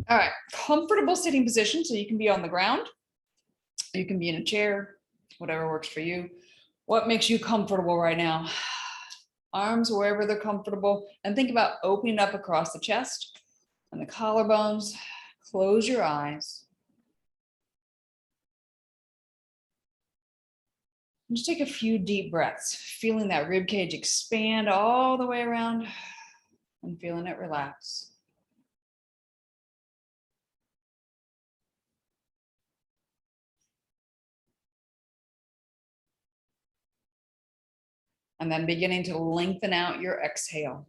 All right, comfortable sitting position. So you can be on the ground, you can be in a chair, whatever works for you. What makes you comfortable right now? Arms wherever they're comfortable. And think about opening up across the chest and the collarbones. Close your eyes. And just take a few deep breaths, feeling that rib cage expand all the way around and feeling it relax. And then beginning to lengthen out your exhale.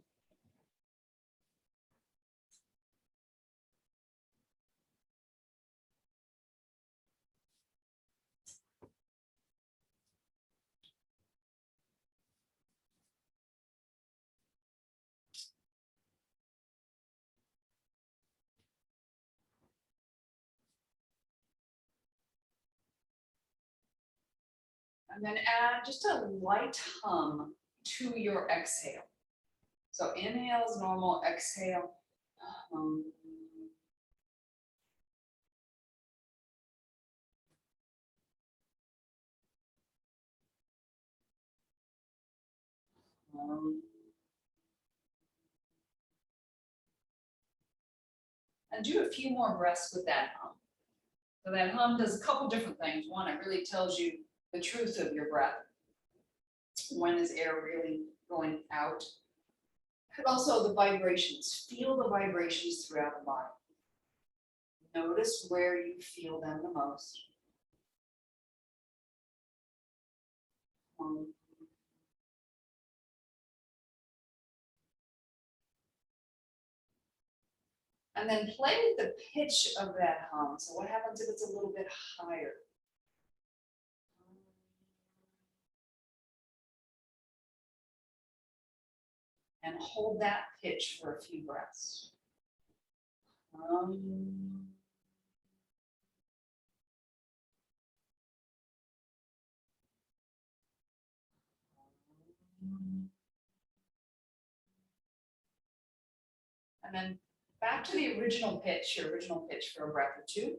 And then add just a light hum to your exhale. So inhale is normal, exhale. Hum. Hum. And do a few more breaths with that hum. So that hum does a couple different things. One, it really tells you the truth of your breath. When is air really going out? But also the vibrations. Feel the vibrations throughout the body. Notice where you feel them the most. And then play with the pitch of that hum. So what happens if it's a little bit higher? And hold that pitch for a few breaths. And then back to the original pitch, your original pitch for a breath or two.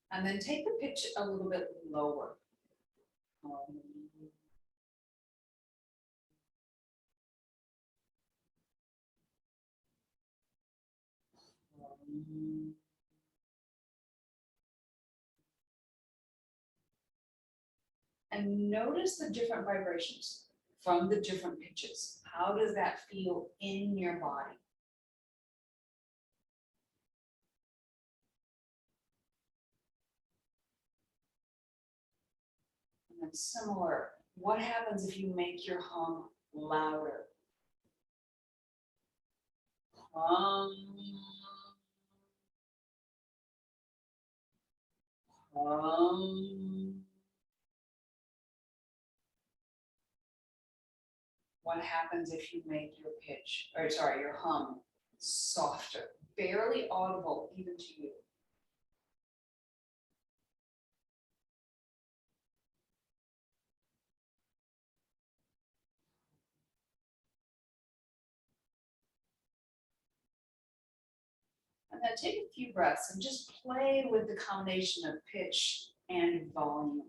And then take the pitch a little bit lower. And notice the different vibrations from the different pitches. How does that feel in your body? And then similar, what happens if you make your hum louder? Hum. Hum. What happens if you make your pitch, or sorry, your hum softer, barely audible even to you? And then take a few breaths and just play with the combination of pitch and volume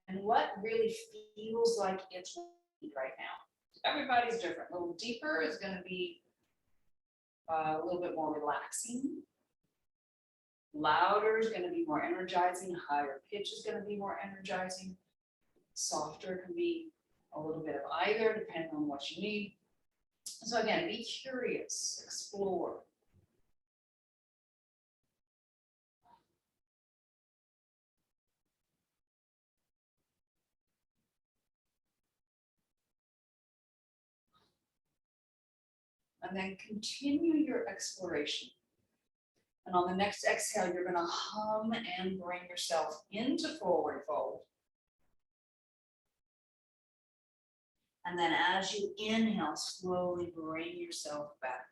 and what really feels like it's right now. Everybody's different. A little deeper is going to be a little bit more relaxing. Louder is going to be more energizing. Higher pitch is going to be more energizing. Softer can be a little bit of either, depending on what you need. So again, be curious, explore. And then continue your exploration. And on the next exhale, you're going to hum and bring yourself into forward fold. And then as you inhale, slowly bring yourself back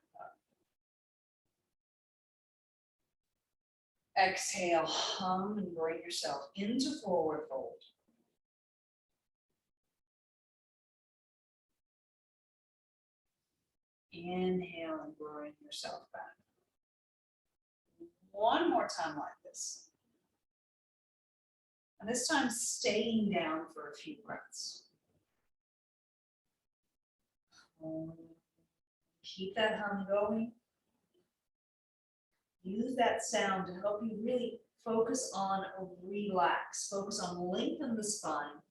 up. Exhale, hum, and bring yourself into forward fold. Inhale and bring yourself back. One more time like this. And this time staying down for a few breaths. Keep that hum going. Use that sound to help you really focus on a relax. Focus on lengthen the spine.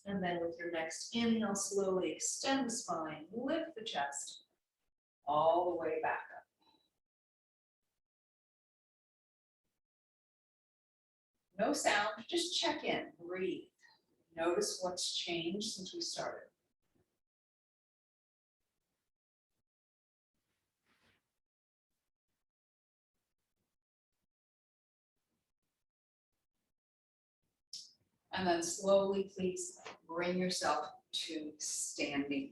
And then with your next inhale, slowly extend the spine, lift the chest all the way back up. No sound, just check in, breathe. Notice what's changed since we started. And then slowly, please bring yourself to standing.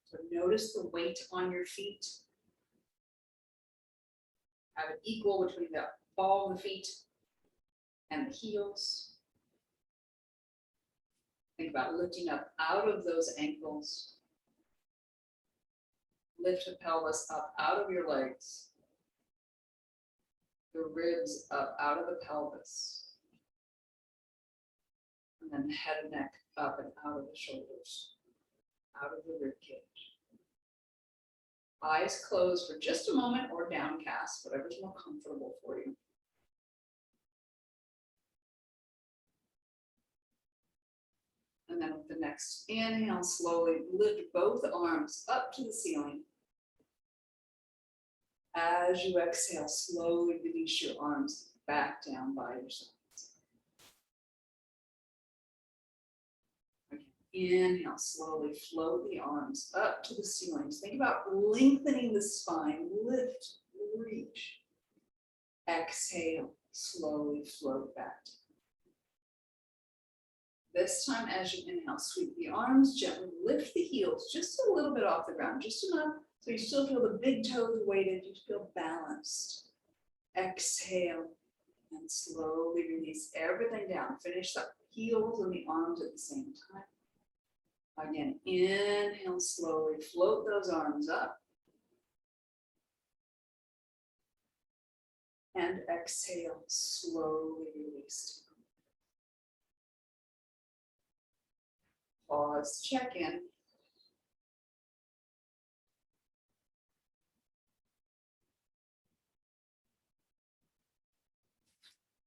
So notice the weight on your feet. Have it equal between the ball of the feet and the heels. Think about lifting up out of those ankles. Lift the pelvis up out of your legs. The ribs up out of the pelvis. And then the head and neck up and out of the shoulders, out of the rib cage. Eyes closed for just a moment or downcast, whatever's more comfortable for you. And then with the next inhale, slowly lift both arms up to the ceiling. As you exhale, slowly release your arms back down by your sides. Inhale, slowly float the arms up to the ceiling. So think about lengthening the spine. Lift, reach. Exhale, slowly float back. This time, as you inhale, sweep the arms, gently lift the heels just a little bit off the ground, just enough so you still feel the big toes weighted, you feel balanced. Exhale, and slowly release everything down. Finish the heels and the arms at the same time. Again, inhale slowly, float those arms up. And exhale, slowly release. Pause, check in.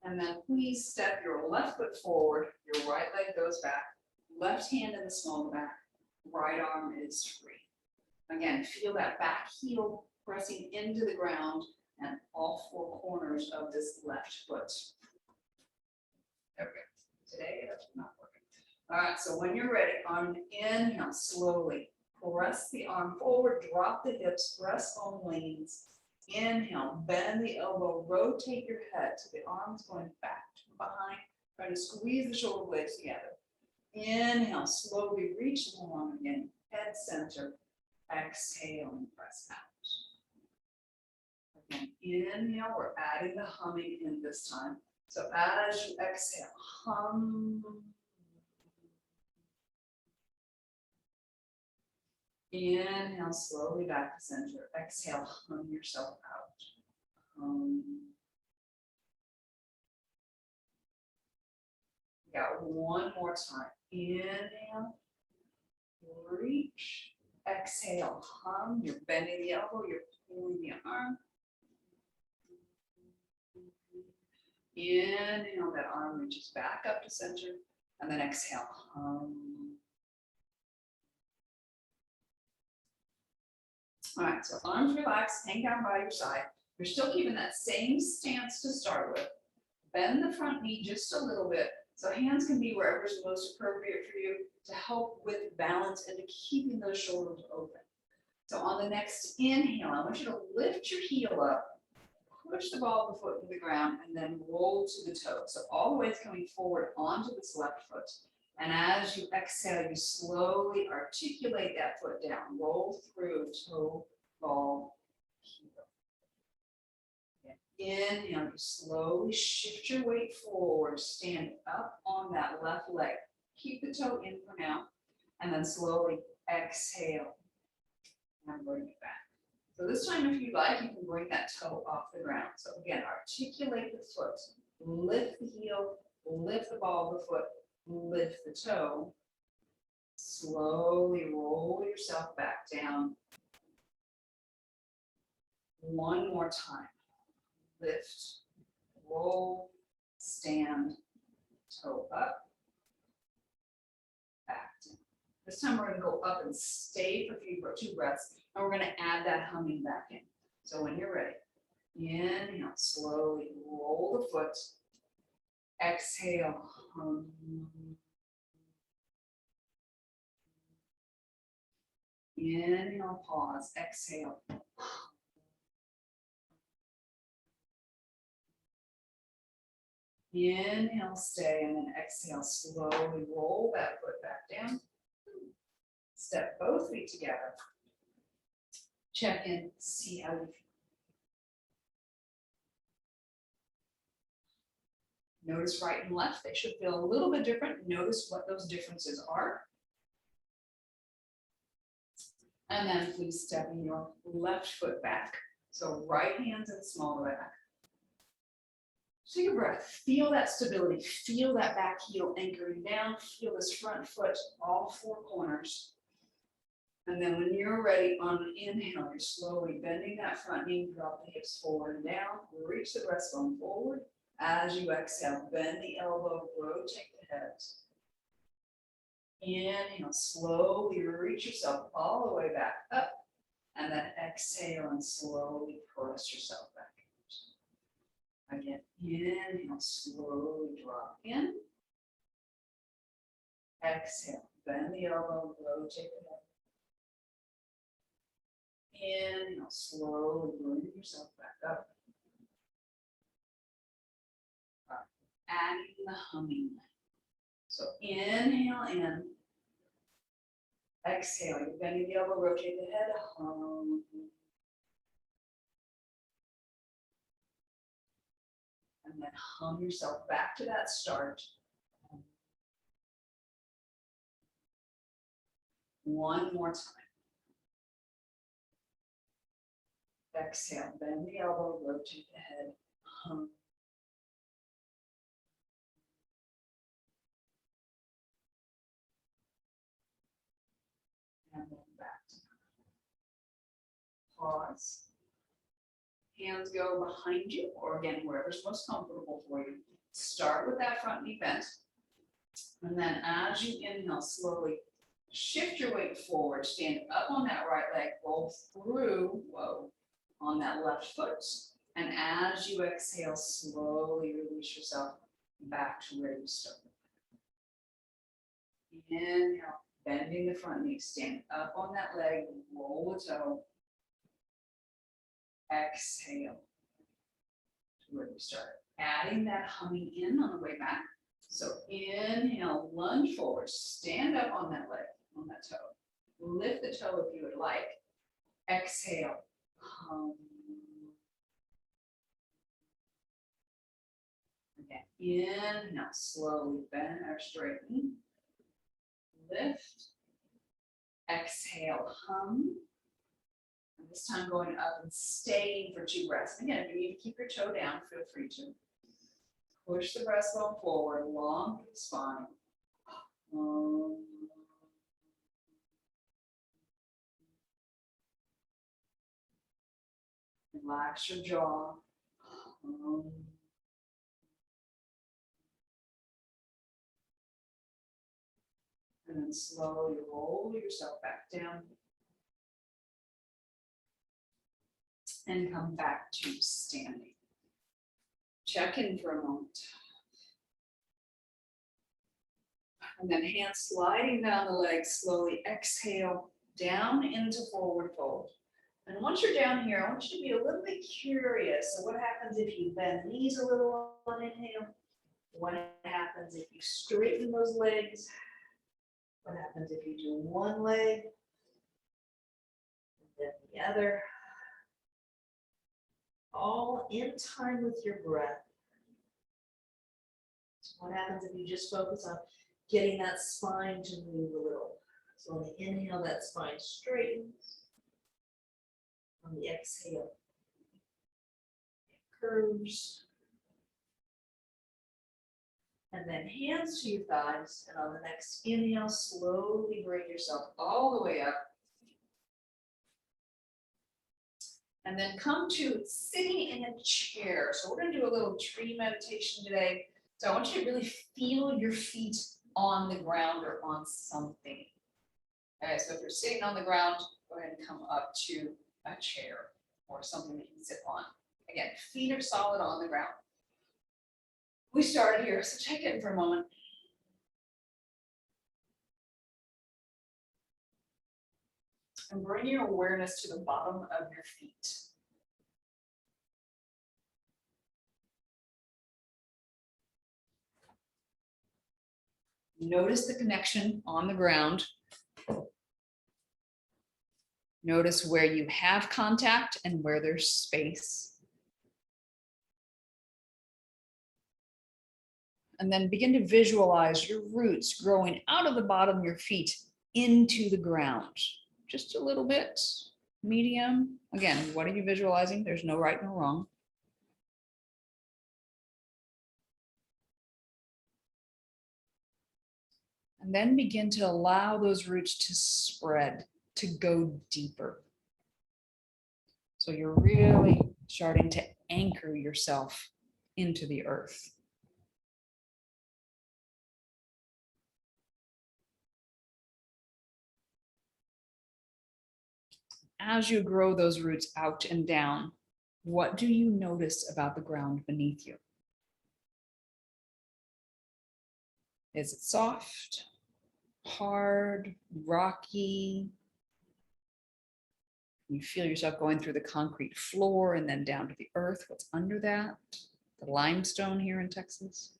And then please step your left foot forward, your right leg goes back. Left hand in the small back, right arm is free. Again, feel that back heel pressing into the ground and all four corners of this left foot. Okay, today that's not working. All right, so when you're ready, on an inhale, slowly press the arm forward, drop the hips, press on leans. Inhale, bend the elbow, rotate your head so the arm's going back to behind. Try to squeeze the shoulder blades together. Inhale, slowly reach the arm again, head center. Exhale and press out. Again, inhale, we're adding the humming in this time. So as you exhale, hum. Inhale, slowly back to center. Exhale, hum yourself out. Hum. Got one more time. Inhale, reach. Exhale, hum. You're bending the elbow, you're pulling the arm. Inhale, that arm reaches back up to center. And then exhale, hum. All right, so arms relaxed, hang down by your side. You're still keeping that same stance to start with. Bend the front knee just a little bit. So hands can be wherever's most appropriate for you to help with balance and to keeping those shoulders open. So on the next inhale, I want you to lift your heel up, push the ball of the foot to the ground, and then roll to the toe. So all the way it's coming forward onto this left foot. And as you exhale, you slowly articulate that foot down, roll through toe, ball, heel. Inhale, you slowly shift your weight forward, stand up on that left leg. Keep the toe in for now, and then slowly exhale and bring it back. So this time, if you like, you can bring that toe off the ground. So again, articulate the foot, lift the heel, lift the ball of the foot, lift the toe. Slowly roll yourself back down. One more time. Lift, roll, stand, toe up, back down. This time we're going to go up and stay for two breaths, and we're going to add that humming back in. So when you're ready, inhale, slowly roll the foot, exhale, hum. Inhale, pause, exhale. Inhale, stay, and then exhale, slowly roll that foot back down. Step both feet together. Check in, see how you feel. Notice right and left, they should feel a little bit different. Notice what those differences are. And then please step your left foot back. So right hand's in small back. Take a breath, feel that stability, feel that back heel anchoring down, feel this front foot, all four corners. And then when you're ready on an inhale, you're slowly bending that front knee, drop the hips forward and down, reach the breastbone forward. As you exhale, bend the elbow, rotate the head. Inhale, slowly reach yourself all the way back up, and then exhale and slowly press yourself back. Again, inhale, slowly drop in. Exhale, bend the elbow, rotate the head. Inhale, slowly bring yourself back up. Adding the humming. So inhale in. Exhale, you're bending the elbow, rotate the head, hum. And then hum yourself back to that start. One more time. Exhale, bend the elbow, rotate the head, hum. And then back to pause. Hands go behind you, or again, wherever's most comfortable for you. Start with that front knee bent. And then as you inhale, slowly shift your weight forward, stand up on that right leg, roll through, on that left foot. And as you exhale, slowly release yourself back to where you started. Inhale, bending the front knee, stand up on that leg, roll the toe. Exhale to where we started. Adding that humming in on the way back. So inhale, lunge forward, stand up on that leg, on that toe. Lift the toe if you would like. Exhale, hum. Again, inhale, slowly bend or straighten. Lift. Exhale, hum. And this time going up and staying for two breaths. And again, if you need to keep your toe down, feel free to. Push the breastbone forward, long through the spine. Relax your jaw. And then slowly roll yourself back down. And come back to standing. Check in for a moment. And then hands sliding down the legs, slowly exhale down into forward fold. And once you're down here, I want you to be a little bit curious. So what happens if you bend knees a little on inhale? What happens if you straighten those legs? What happens if you do one leg and then the other? All in time with your breath. So what happens if you just focus on getting that spine to move a little? So on the inhale, that spine straightens. On the exhale, it curves. And then hands to your thighs. And on the next inhale, slowly bring yourself all the way up. And then come to sitting in a chair. So we're going to do a little tree meditation today. So I want you to really feel your feet on the ground or on something. Okay, so if you're sitting on the ground, go ahead and come up to a chair or something that you can sit on. Again, feet are solid on the ground. We started here, so check in for a moment. And bring your awareness to the bottom of your feet. Notice the connection on the ground. Notice where you have contact and where there's space. And then begin to visualize your roots growing out of the bottom of your feet into the ground. Just a little bit, medium. Again, what are you visualizing? There's no right, no wrong. And then begin to allow those roots to spread, to go deeper. So you're really starting to anchor yourself into the earth. As you grow those roots out and down, what do you notice about the ground beneath you? Is it soft, hard, rocky? You feel yourself going through the concrete floor and then down to the earth. What's under that? The limestone here in Texas.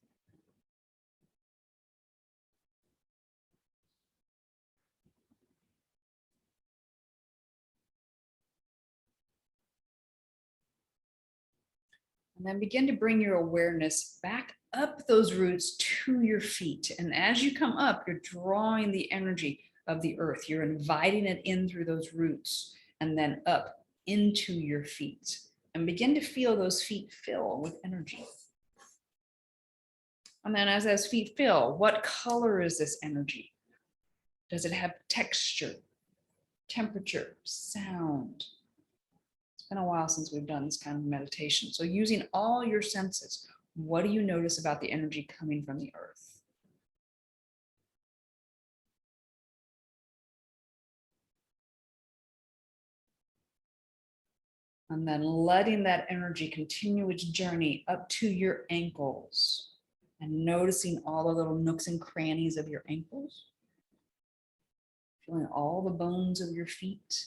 And then begin to bring your awareness back up those roots to your feet. And as you come up, you're drawing the energy of the earth. You're inviting it in through those roots and then up into your feet. And begin to feel those feet fill with energy. And then as those feet fill, what color is this energy? Does it have texture, temperature, sound? It's been a while since we've done this kind of meditation. So using all your senses, what do you notice about the energy coming from the earth? And then letting that energy continue its journey up to your ankles and noticing all the little nooks and crannies of your ankles. Feeling all the bones of your feet,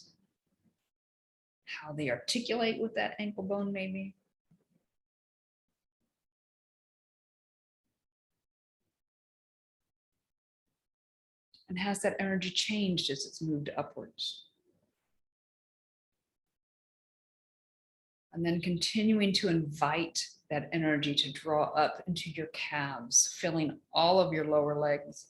how they articulate with that ankle bone maybe. And has that energy changed as it's moved upwards? And then continuing to invite that energy to draw up into your calves, filling all of your lower legs.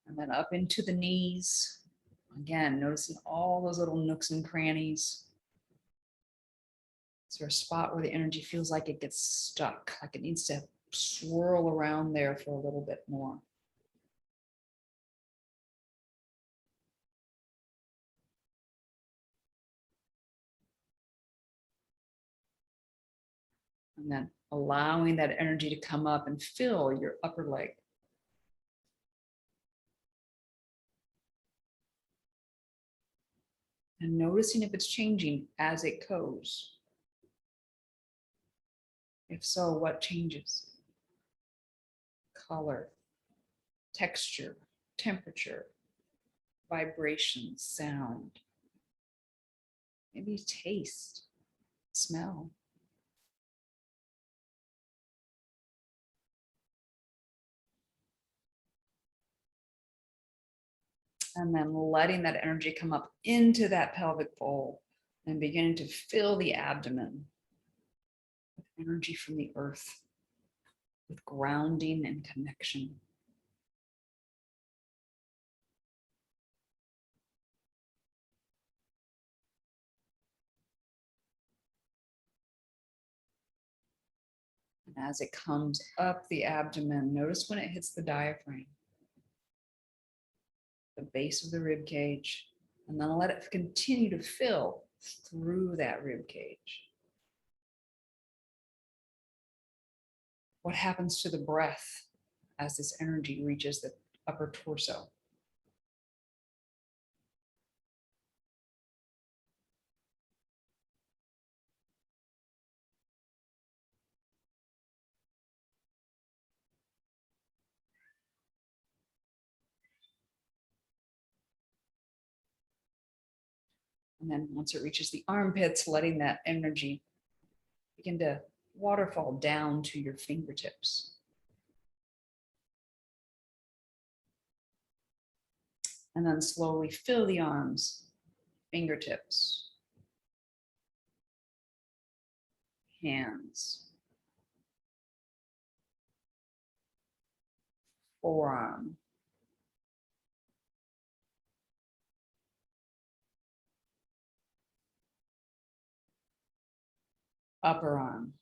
And then up into the knees. Again, noticing all those little nooks and crannies. Is there a spot where the energy feels like it gets stuck, like it needs to swirl around there for a little bit more? And then allowing that energy to come up and fill your upper leg. And noticing if it's changing as it goes. If so, what changes? Color, texture, temperature, vibration, sound, maybe taste, smell. And then letting that energy come up into that pelvic bowl and beginning to fill the abdomen with energy from the earth, with grounding and connection. And as it comes up the abdomen, notice when it hits the diaphragm, the base of the rib cage, and then let it continue to fill through that rib cage. What happens to the breath as this energy reaches the upper torso? And then once it reaches the armpits, letting that energy begin to waterfall down to your fingertips. And then slowly fill the arms, fingertips, hands, forearm, upper arm,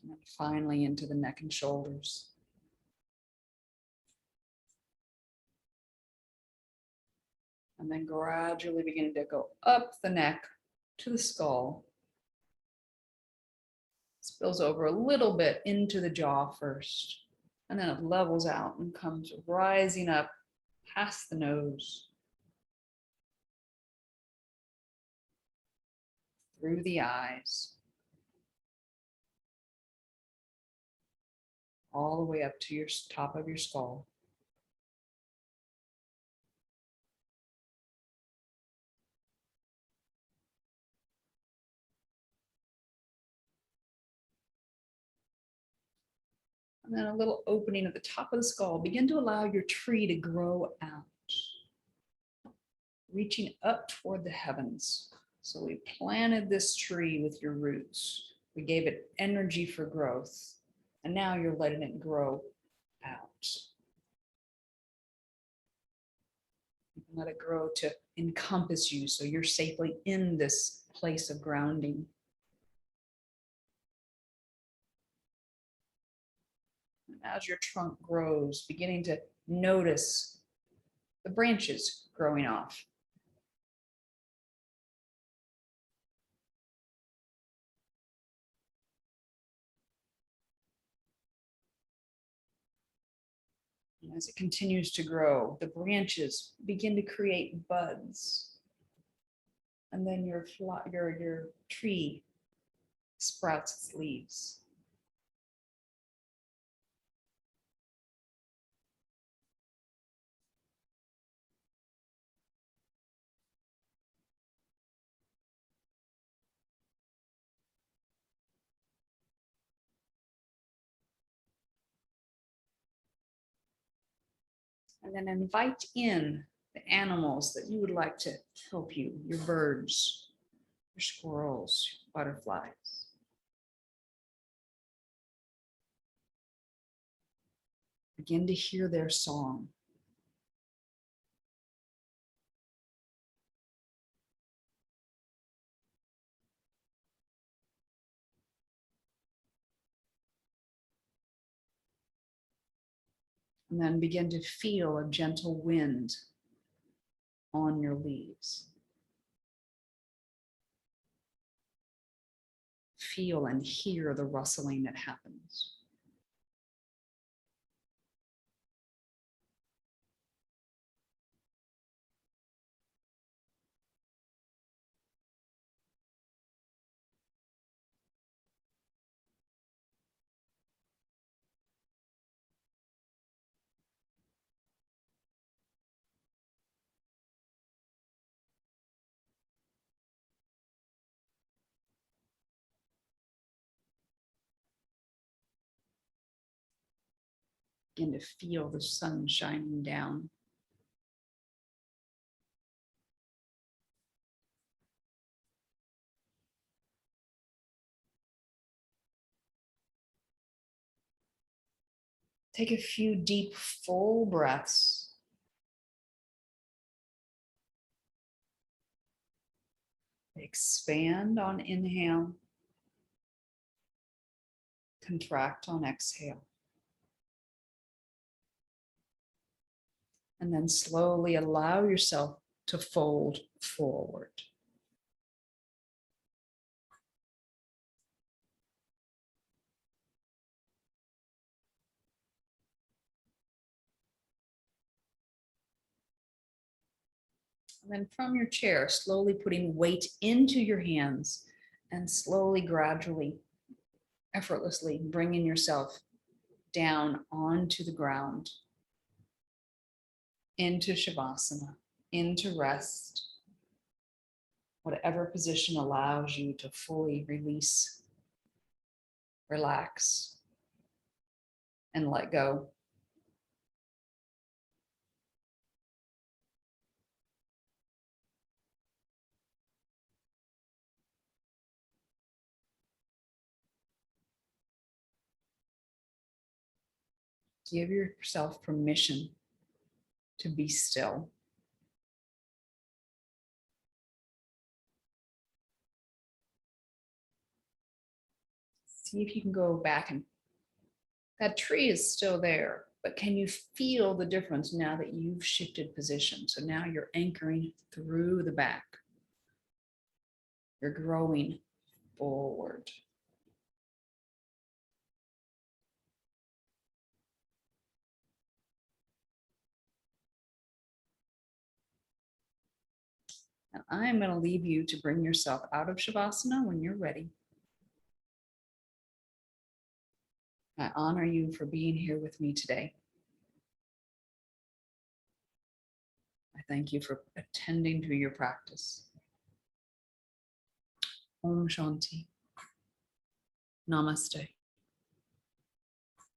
and then finally into the neck and shoulders. And then gradually beginning to go up the neck to the skull. Spills over a little bit into the jaw first, and then it levels out and comes rising up past the nose, through the eyes, all the way up to your top of your skull. And then a little opening at the top of the skull. Begin to allow your tree to grow out, reaching up toward the heavens. So we planted this tree with your roots. We gave it energy for growth. And now you're letting it grow out. You can let it grow to encompass you so you're safely in this place of grounding. And as your trunk grows, beginning to notice the branches growing off. And as it continues to grow, the branches begin to create buds. And then your tree sprouts its leaves. And then invite in the animals that you would like to help you, your birds, your squirrels, butterflies. Begin to hear their song. And then begin to feel a gentle wind on your leaves. Feel and hear the rustling that happens. Begin to feel the sun shining down. Take a few deep, full breaths. Expand on inhale. Contract on exhale. And then slowly allow yourself to fold forward. And then from your chair, slowly putting weight into your hands and slowly, gradually, effortlessly bringing yourself down onto the ground, into Shavasana, into rest, whatever position allows you to fully release, relax, and let go. Give yourself permission to be still. See if you can go back, and that tree is still there, but can you feel the difference now that you've shifted position? So now you're anchoring through the back. You're growing forward. And I'm going to leave you to bring yourself out of Shavasana when you're ready. I honor you for being here with me today. I thank you for attending to your practice. Om Shanti. Namaste.